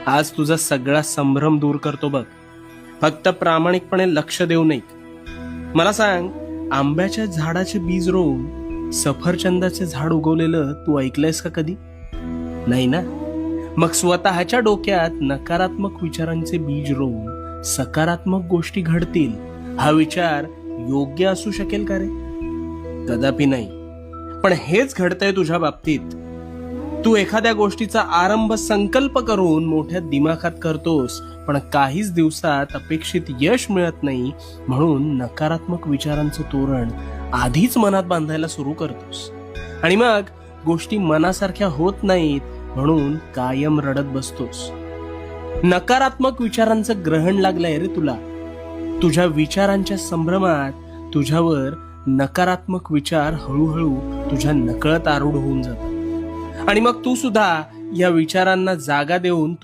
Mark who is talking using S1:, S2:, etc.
S1: आज तुझा सगळा संभ्रम दूर करतो बघ. फक्त प्रामाणिकपणे लक्ष देऊ नये. मला सांग, आंब्याच्या झाडाचे बीज रोवून सफरचंदाचे झाड उगवलेलं तू ऐकलंयस का कधी? नाही ना. मग स्वतःच्या डोक्यात नकारात्मक विचारांचे बीज रोवून सकारात्मक गोष्टी घडतील हा विचार योग्य असू शकेल का रे? कदापि नाही. पण हेच घडतंय तुझ्या बाबतीत. तू एखाद्या गोष्टीचा आरंभ संकल्प करून मोठ्या दिमाखात करतोस, पण काहीच दिवसात अपेक्षित यश मिळत नाही, म्हणून नकारात्मक विचारांचं तोरण आधीच मनात बांधायला सुरू करतोस. आणि मग गोष्टी मनासारख्या होत नाहीत, म्हणून कायम रडत बसतोस. नकारात्मक विचारांचं ग्रहण लागलंय रे तुला. तुझ्या विचारांच्या संभ्रमात तुझ्यावर नकारात्मक विचार हळूहळू तुझ्या नकळत आरूढ होऊन जातात. आणि मग तू सुद्धा या विचारांना जागा देऊन